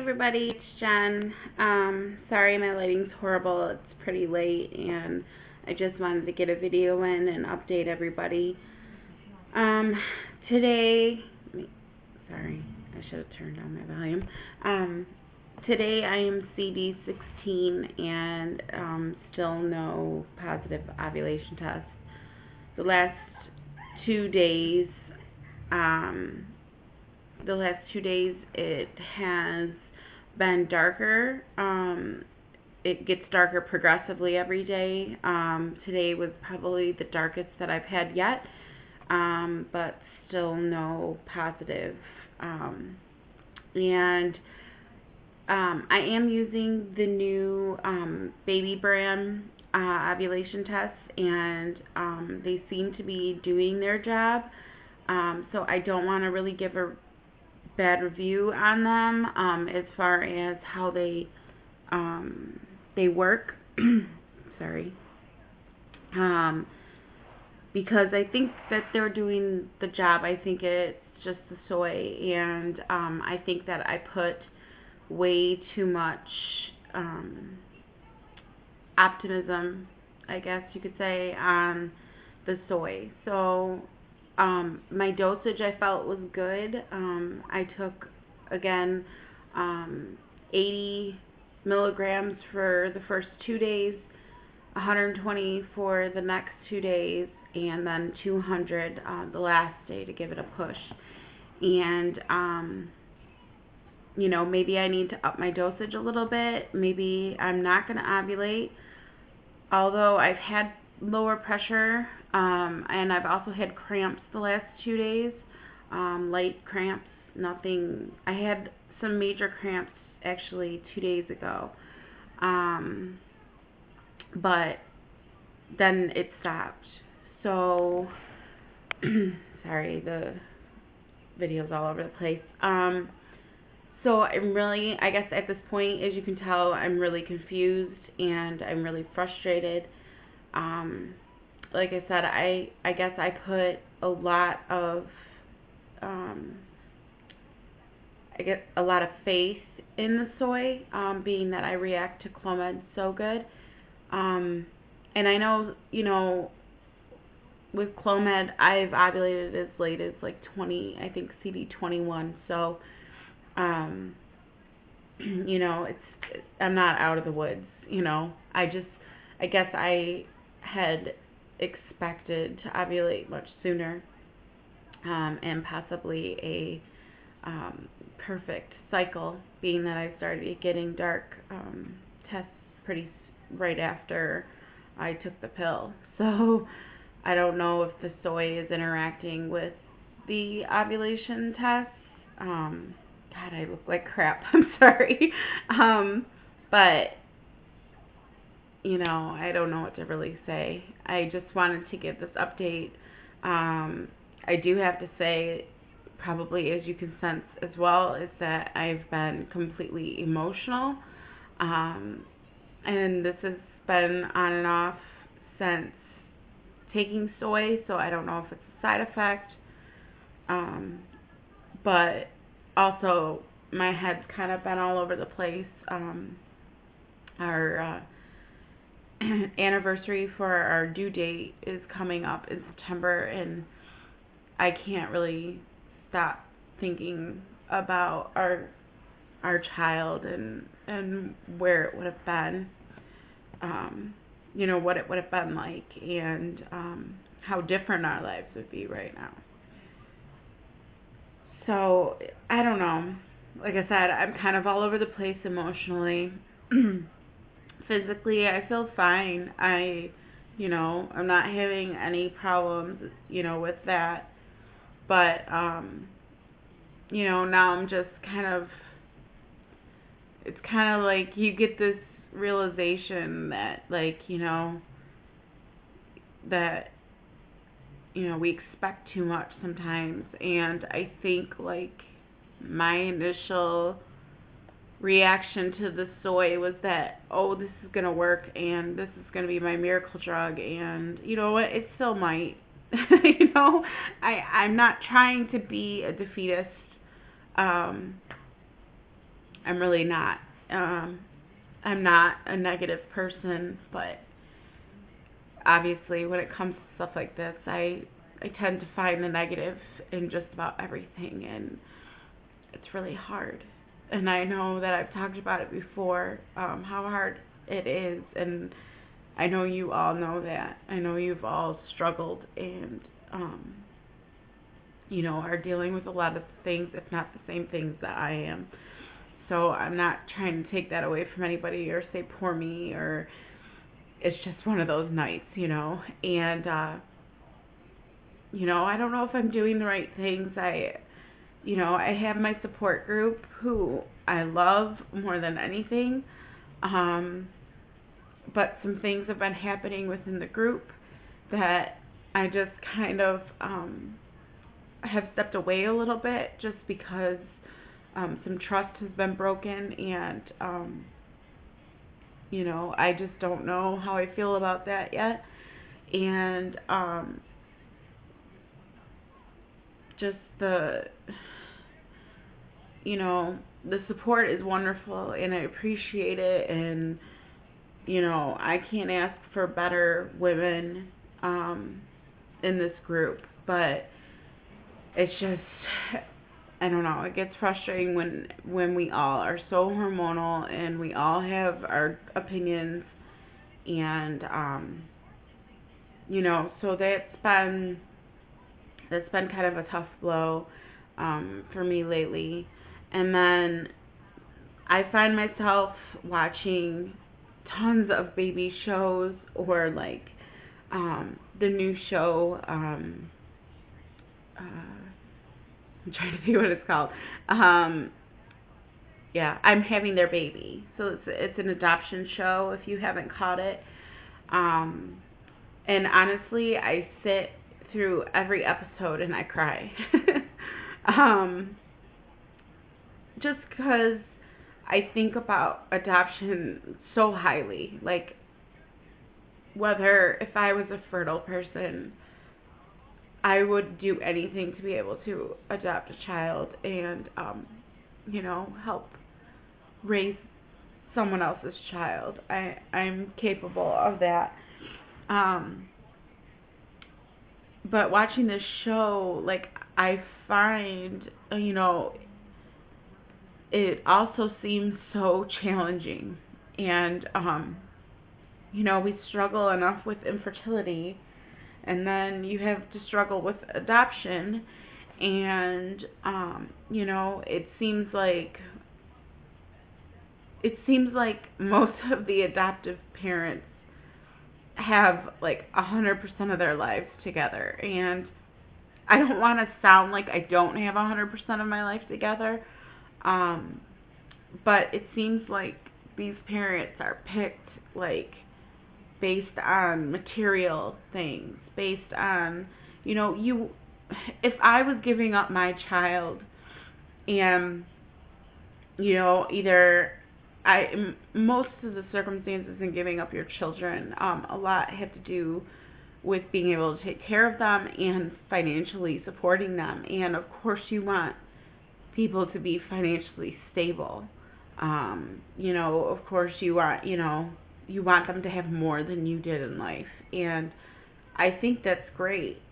everybody, it's Jen. Sorry my lighting's horrible. It's pretty late and I just wanted to get a video in and update everybody. Today, sorry, I should have turned down my volume. Today I am cd16 and still no positive ovulation test. The last 2 days, it has been darker. It gets darker progressively every day. Today was probably the darkest that I've had yet, but still no positive. And I am using the new Babi brand ovulation tests, and they seem to be doing their job. So I don't want to really give a bad review on them as far as how they work. Sorry. Because I think that they're doing the job. I think it's just the soy, and I think that I put way too much optimism, I guess you could say, on the soy. So my dosage I felt was good. I took, again, 80 milligrams for the first 2 days, 120 for the next 2 days, and then 200 the last day to give it a push. And you know, maybe I need to up my dosage a little bit. Maybe I'm not going to ovulate, although I've had lower pressure, and I've also had cramps the last 2 days, light cramps, nothing. I had some major cramps actually 2 days ago, but then it stopped. So, sorry, the video's all over the place. So I'm really, I guess at this point, as you can tell, I'm really confused and I'm really frustrated. Like I said, I guess I put a lot of faith in the soy, being that I react to Clomid so good. And I know, you know, with Clomid, I've ovulated as late as like 20, I think cd21. So, you know, I'm not out of the woods, you know. I guess I had expected to ovulate much sooner, and possibly a perfect cycle, being that I started getting dark tests pretty right after I took the pill. So I don't know if the soy is interacting with the ovulation tests. God, I look like crap. I'm sorry. But, you know, I don't know what to really say. I just wanted to give this update. I do have to say, probably as you can sense as well, is that I've been completely emotional. And this has been on and off since taking soy, so I don't know if it's a side effect. But also, my head's kind of been all over the place. Our anniversary for our due date is coming up in September, and I can't really stop thinking about our child and where it would have been, you know, what it would have been like, and how different our lives would be right now. So, I don't know. Like I said, I'm kind of all over the place emotionally. Physically, I feel fine. You know, I'm not having any problems, you know, with that. But, you know, now I'm just it's kind of like you get this realization that, like, you know, we expect too much sometimes, and I think, like, my initial reaction to the soy was that, oh, this is going to work, and this is going to be my miracle drug, and you know what, it still might. You know, I'm not trying to be a defeatist. I'm really not. I'm not a negative person, but obviously when it comes to stuff like this, I tend to find the negative in just about everything, and it's really hard. And I know that I've talked about it before, how hard it is, and I know you all know that. I know you've all struggled and, are dealing with a lot of things, if not the same things that I am. So I'm not trying to take that away from anybody or say poor me, or it's just one of those nights, And, I don't know if I'm doing the right things. I have my support group who I love more than anything. But some things have been happening within the group that I just kind of have stepped away a little bit, just because some trust has been broken, and I just don't know how I feel about that yet. And just the support is wonderful, and I appreciate it, and I can't ask for better women in this group, but it's just, I don't know, it gets frustrating when we all are so hormonal and we all have our opinions, and so that's been kind of a tough blow for me lately. And then I find myself watching tons of baby shows, or like the new show, I'm trying to think what it's called. Yeah, I'm Having Their Baby. So it's an adoption show, if you haven't caught it. And honestly, I sit through every episode and I cry. Just because I think about adoption so highly. Like, whether if I was a fertile person, I would do anything to be able to adopt a child and, help raise someone else's child. I'm capable of that. But watching this show, like, I find, it also seems so challenging. And, we struggle enough with infertility, and then you have to struggle with adoption, and, it seems like most of the adoptive parents have like 100% of their lives together, and I don't want to sound like I don't have 100% of my life together, but it seems like these parents are picked like based on material things, based on, if I was giving up my child, and either most of the circumstances in giving up your children, a lot have to do with being able to take care of them and financially supporting them. And of course you want people to be financially stable. Of course you want them to have more than you did in life. And I think that's great,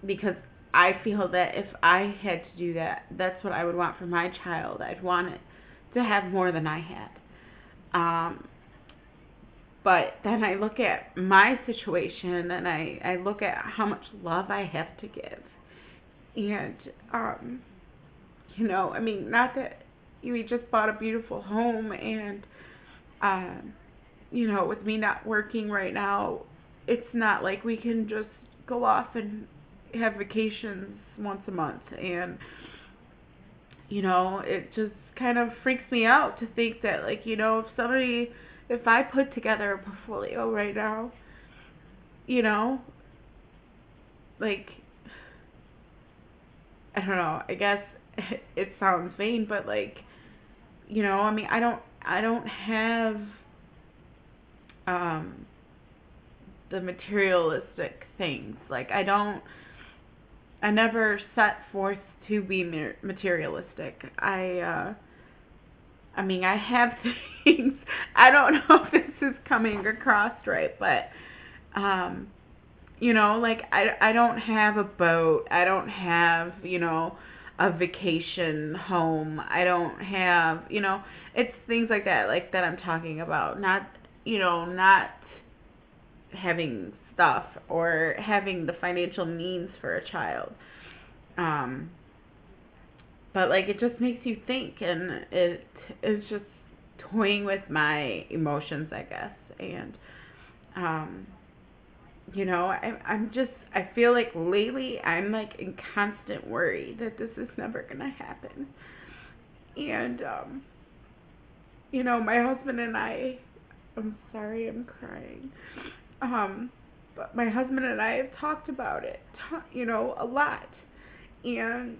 because I feel that if I had to do that, that's what I would want for my child. I'd want it to have more than I had. But then I look at my situation, and I look at how much love I have to give. And, not that we just bought a beautiful home, and, with me not working right now, it's not like we can just go off and have vacations once a month. And, it just kind of freaks me out to think that, like, if I put together a portfolio right now, like, I don't know, I guess it sounds vain, but like, I don't have the materialistic things. Like, I never set forth to be materialistic. I I mean, I have things. I don't know if this is coming across right, but you know, like I don't have a boat. I don't have, you know, a vacation home. I don't have, you know, it's things like that I'm talking about. Not, you know, not having stuff or having the financial means for a child. Um, but like it just makes you think, and it is just toying with my emotions, I guess. And um, you know, I feel like lately I'm like in constant worry that this is never gonna happen. And you know, my husband and I'm sorry, I'm crying. Um, but my husband and I have talked about it, you know, a lot. And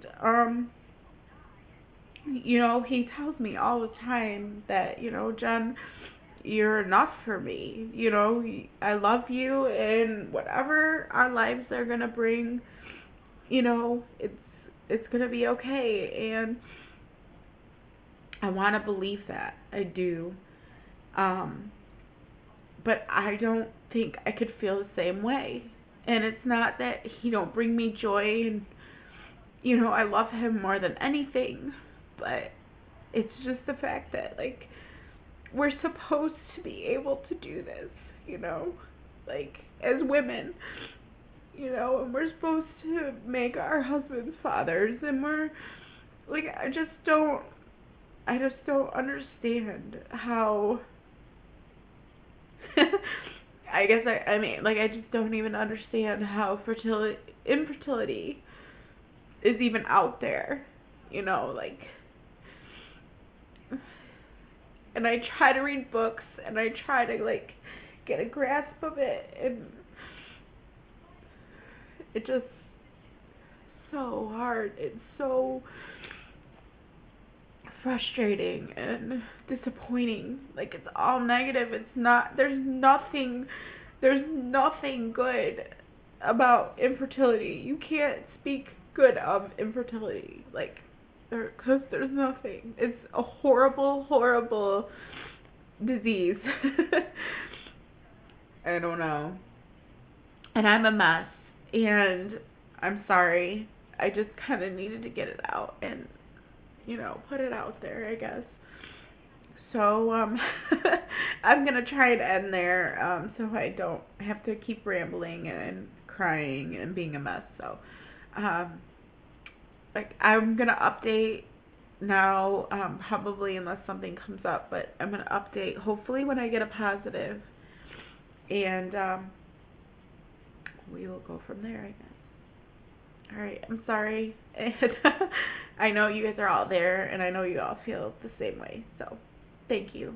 you know, he tells me all the time that, you know, Jen, you're enough for me. You know, I love you, and whatever our lives are gonna bring, you know, it's gonna be okay. And I want to believe that. I do. Um, but I don't think I could feel the same way. And it's not that he don't bring me joy, and you know, I love him more than anything, but it's just the fact that like we're supposed to be able to do this, you know, like as women, you know, and we're supposed to make our husbands fathers, and we're like I just don't understand how I guess I mean like I just don't even understand how infertility is even out there, you know, like, and I try to read books, and I try to like get a grasp of it, and it just so hard. It's so frustrating and disappointing. Like it's all negative. It's not. There's nothing good about infertility. You can't speak good of infertility. Like because there's nothing. It's a horrible, horrible disease. I don't know. And I'm a mess. And I'm sorry. I just kind of needed to get it out and, you know, put it out there, I guess. So, I'm going to try and end there so I don't have to keep rambling and crying and being a mess. So, um, like, I'm going to update now, probably unless something comes up, but I'm going to update hopefully when I get a positive, and we will go from there, I guess. Alright, I'm sorry. And I know you guys are all there, and I know you all feel the same way. So, thank you.